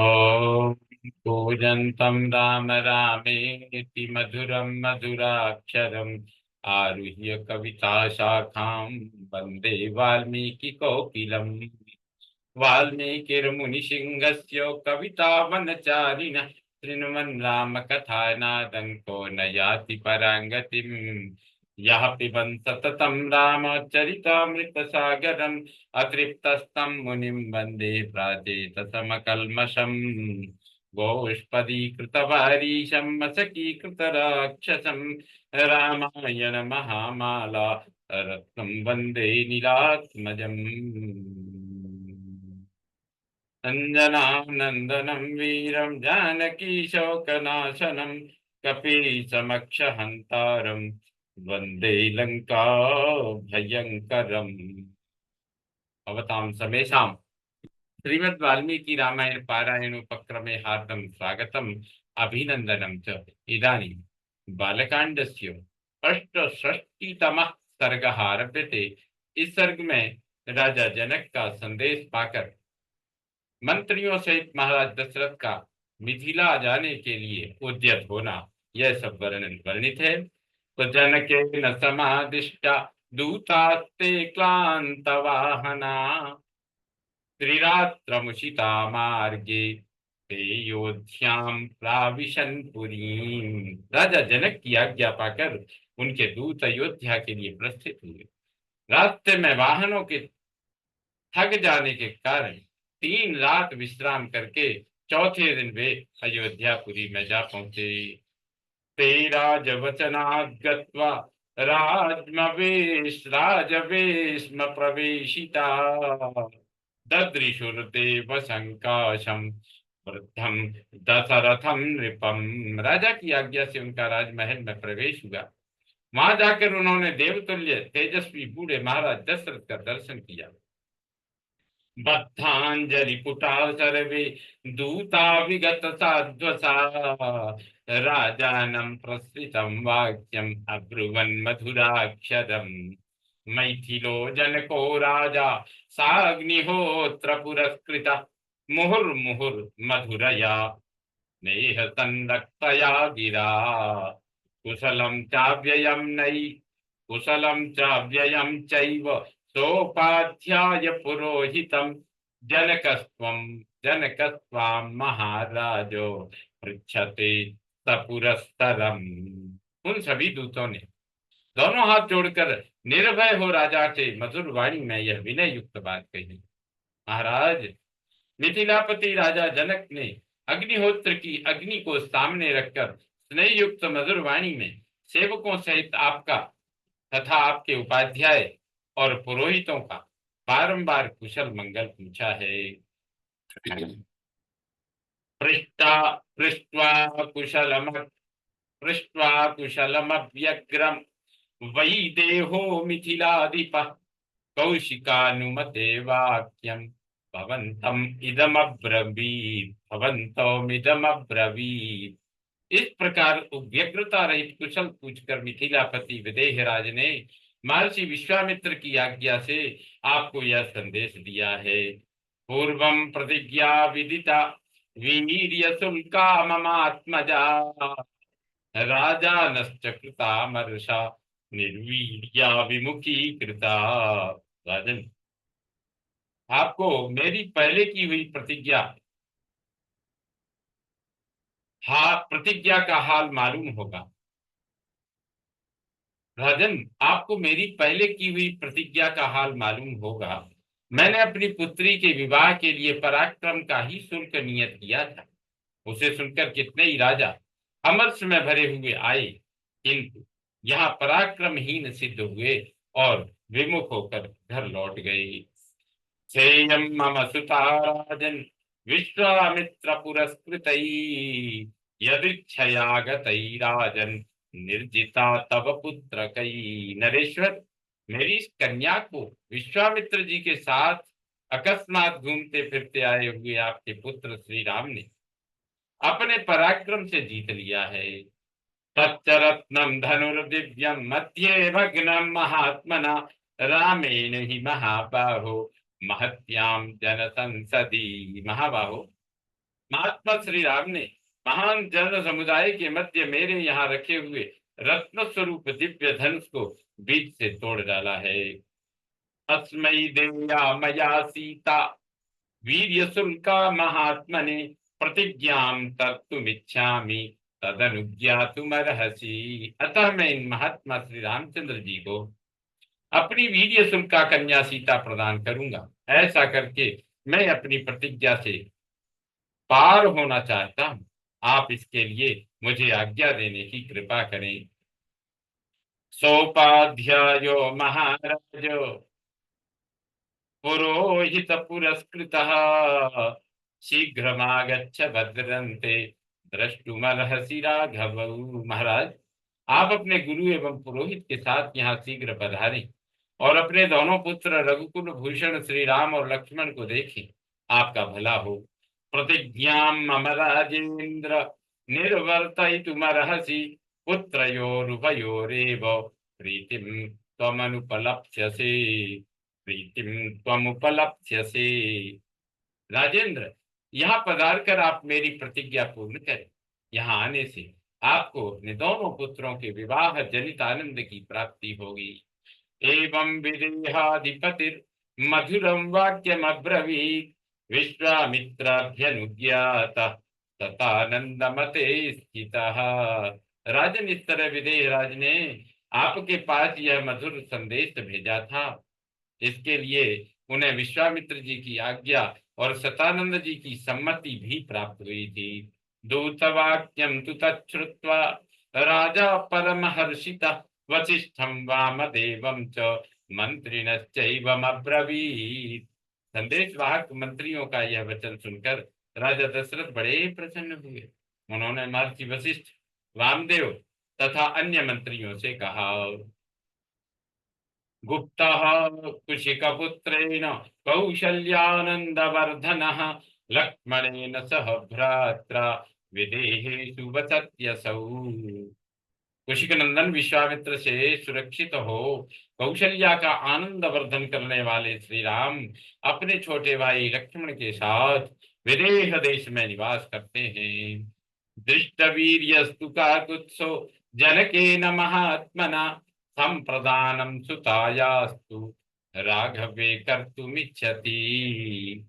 ॐ कूजन्तं राम रामेति मधुरं मधुराक्षरम् आरुह्य कविताशाखां वन्दे वाल्मीकिकोकिलम्। वाल्मीकिर्मुनिसिंहस्य कवितावनचारिणः शृण्वन् रामकथानादं को न याति पराङ्गतिम्। यः पिबन् सततं रामचरितामृतसागरम् अतृप्तस्तं मुनिं वन्दे प्राचेतसमकल्मषम्। गोष्पदीकृतवारीशं मशकीकृतराक्षसं रामायण महामाला रत्नं वन्दे नीलात्मजम्। अञ्जनानन्दनं वीरं जानकी शोकनाशनं कपीसमक्षहन्तारं वन्दे लङ्का भयङ्करम्। भवतां समेषां श्रीमद् वाल्मीकि रामायण पारायण उपक्रमे हार्दं स्वागतम् अभिनन्दनं च। इदानीं बालकाण्डस्य अष्टषष्टितमः सर्गः आरभ्यते। इस सर्ग में राजा जनक का संदेश पाकर मंत्रियों सहित महाराज दशरथ का मिथिला जाने के लिए उद्यत होना, यह सब वर्णित है। तो जनके न समादिष्टा दूतास्ते क्लांत वाहना त्रिरात्रमुषिता मार्गे ते योध्यां प्राविशन पुरीं। राजा जनक की आज्ञा पाकर उनके दूत अयोध्या के लिए प्रस्थित हुए। रास्ते में वाहनों के थक जाने के कारण 3 रात विश्राम करके चौथे दिन वे अयोध्यापुरी में जा पहुंचे। ते राजवचनात् गत्वा राजवेश्म प्रवेशिता ददृशुर्देव संकाशम वृद्धम दशरथम नृपम। राजा की आज्ञा से उनका राजमहल में प्रवेश हुआ। वहां जाकर उन्होंने देवतुल्य तेजस्वी बूढ़े महाराज दशरथ का दर्शन किया। बद्धांजलिपुटा सर्वे दूता विगत साध्वसा राजानं प्रसृतं वाक्यम् अब्रुवन् मधुराक्षरम्। मैथिलो जनको राजा साग्निहोत्र पुरस्कृतः मुहुर्मुहुर्मधुरया नेह संरक्तया गिरा कुशलं चाव्ययं नै कुशलं चाव्ययं चैव सोपाध्याय पुरोहितम जनकस्त्वां महाराजो पृच्छते सपुरस्तरम। उन सभी दूतों ने दोनों हाथ जोड़कर निर्भय हो राजा से मधुर वाणी में यह विनय युक्त बात कही। महाराज, मिथिलापति राजा जनक ने अग्निहोत्र की अग्नि को सामने रखकर स्नेह युक्त मधुर वाणी में सेवकों सहित आपका तथा आपके उपाध्याय और पुरोहितों का बारंबार कुशल मंगल पूछा है। पृष्ठा पृष्ट्वा कुशलम पृष्ट्वा कुशलमव्यग्रम वै देहो मिथिलाधिपः कौशिकानुमते वाक्यम भवन्तमिदमब्रवीत्। इस प्रकार व्यग्रता रहित कुशल पूछकर मिथिलापति विदेहराज ने महर्षि विश्वामित्र की आज्ञा से आपको यह संदेश दिया है। पूर्वं प्रतिज्ञा विदिता वीर्य शुल्का ममात्मजा राजानश्च कृता मर्षा निर्वीर्या विमुखी कृता। राजन, आपको मेरी पहले की हुई प्रतिज्ञा का हाल मालूम होगा। राजन, आपको मेरी पहले की हुई प्रतिज्ञा का हाल मालूम होगा। मैंने अपनी पुत्री के विवाह के लिए पराक्रम का ही शुल्क नियत किया था। उसे सुनकर कितने ही राजा अमर्ष में भरे हुए आए, किंतु यहाँ पराक्रमहीन सिद्ध हुए और विमुख होकर घर लौट गए। सेयं मम सुता राजन् विश्वामित्र पुरस्कृतैः यदृच्छया गतैः राजन् निर्जिता तव पुत्रकैः। नरेश्वर, मेरी इस कन्या को विश्वामित्र जी के साथ अकस्मात घूमते फिरते आए हुए आपके पुत्र श्री राम ने अपने पराक्रम से जीत लिया है। तच्च रत्नम धनुर्दिव्यम मध्ये भग्नम महात्मना रामेण ही महाबाहो महत्याम जन संसदी। महाबाहो, महात्मा श्री राम ने महान जन समुदाय के मध्य मेरे यहाँ रखे हुए रत्न स्वरूप दिव्य धनुष को बीच से तोड़ डाला है। अस्मै देया मया सीता वीर्य शुल्का महात्मने प्रतिज्ञां कर्तुमिच्छामि तदनुज्ञातुमर्हसि। अतः मैं इन महात्मा श्री रामचंद्र जी को अपनी वीर्य शुल्का कन्या सीता प्रदान करूंगा। ऐसा करके मैं अपनी प्रतिज्ञा से पार होना चाहता हूं। आप इसके लिए मुझे आज्ञा देने की कृपा करें। सोपाध्यायो महाराज पुरोहित पुरस्कृतः शीघ्रमागच्छ भद्रन्ते द्रष्टुमर्हसि राघव। महाराज, आप अपने गुरु एवं पुरोहित के साथ यहाँ शीघ्र पधारें और अपने दोनों पुत्र रघुकुल भूषण श्री राम और लक्ष्मण को देखें। आपका भला हो। प्रतिज्ञां मम राजेन्द्र निर्वर्तयितुमर्हसि पुत्रयोरुभयोरेव प्रीतिं त्वमनुपलप्स्यसे। प्रीतिं त्वमुपलप्स्यसे। राजेंद्र, यहाँ पधार कर आप मेरी प्रतिज्ञा पूर्ण करें। यहाँ आने से आपको अपने दोनों पुत्रों के विवाह जनित आनंद की प्राप्ति होगी। एवं विदेहाधिपतिर मधुरम वाक्यम अब्रवीत विश्वामित्राभ्यनुज्ञात तथानंदमते स्थितः। राजन, इस तरह विदेह राज ने आपके पास यह मधुर संदेश भेजा था। इसके लिए उन्हें विश्वामित्र जी की आज्ञा और सतानंद जी की सम्मति भी प्राप्त हुई थी। दूतवाक्यम तु तच्छ्रुत्वा राजा परमहर्षितः वसिष्ठं वामदेवं च मंत्रिणश्चैवमब्रवीत्। संदेशवाहक मंत्रियों का यह वचन सुनकर राजा दशरथ बड़े प्रसन्न हुए। उन्होंने महर्षि वशिष्ठ, वामदेव तथा अन्य मंत्रियों से कहा, गुप्तः कुशिकपुत्रेण कौशल्यानन्दवर्धनः लक्ष्मणेन सह भ्रात्रा विदेहेषु वसत्यसौ। कुशिक नंदन विश्वामित्र से सुरक्षित हो कौशल्या का आनंद वर्धन करने वाले श्री राम अपने छोटे भाई लक्ष्मण के साथ विदेह देश में निवास करते हैं। दृष्टवीर्यस्तु काकुत्सो जनकेन महात्मना संप्रदानम सुतायास्तु राघवे कर्तुमिच्छति।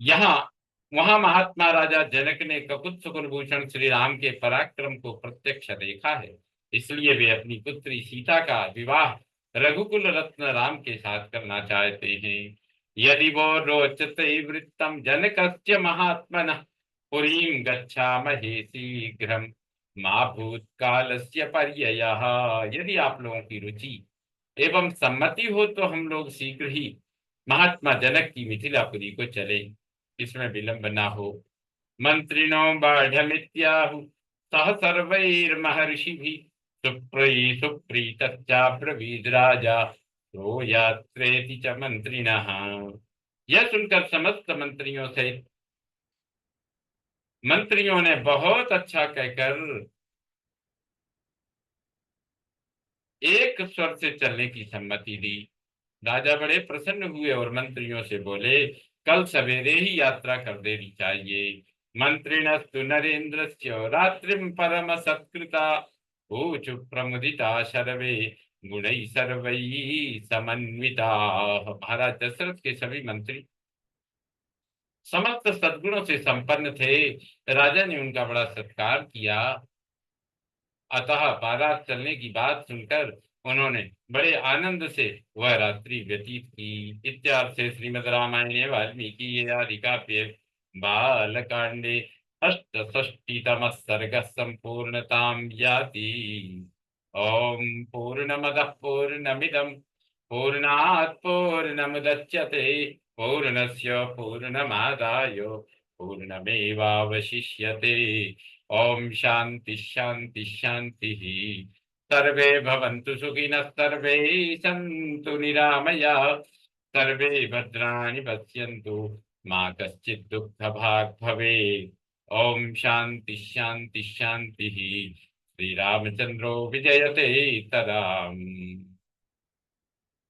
यहाँ वहां महात्मा राजा जनक ने ककुत्स कुलभूषण श्री राम के पराक्रम को प्रत्यक्ष देखा है। इसलिए वे अपनी पुत्री सीता का विवाह रघुकुल रत्न राम के साथ करना चाहते हैं। यदि वो रोचते वृत्तम जनकस्य महात्मनः पुरीं गच्छामहे शीघ्रं मा भूतकालस्य पर्ययः। यदि आप लोगों की रुचि एवं सम्मति हो तो हम लोग शीघ्र ही महात्मा जनक की मिथिलापुरी को चले, इसमें विलंब न हो। मंत्रिणो बाढ़मित्याहु सह सर्वैर्महर्षिभिः सुप्रीतश्चाब्रवीद् राजा तो यात्रेति च मंत्रिणः। यह सुनकर समस्त मंत्रियों ने बहुत अच्छा कहकर एक स्वर से चलने की सम्मति दी। राजा बड़े प्रसन्न हुए और मंत्रियों से बोले, कल सवेरे ही यात्रा कर देनी चाहिए। मंत्रिणस्तु नरेंद्रस्य रात्रिम परम सत्कृता ऊचु प्रमुदिता सर्वे गुणै सर्वै समन्विता। महाराज दशरथ के सभी मंत्री समस्त सद्गुणों से संपन्न थे। राजा ने उनका बड़ा सत्कार किया। अतः बारात चलने की बात सुनकर उन्होंने बड़े आनंद से वह रात्रि व्यतीत की। इत्यार्थे श्रीमद् रामायणे वाल्मीकि आदि काव्ये बालकांडे अष्टषष्टितमः सर्गः संपूर्णतां याति। ओम पूर्णमदः पूर्णमिदं पूर्णात् पूर्णमुदच्यते पूर्णस्य पूर्णमादाय पूर्णमेवावशिष्यते। ओम शांति शांति शांति। सर्वे भवन्तु सुखिनः सर्वे सन्तु निरामयाः सर्वे भद्राणि पश्यन्तु मा कश्चित् दुःखभाग् भवेत्। ओम शांति शांति शांति। श्री रामचंद्रो विजयते तदा।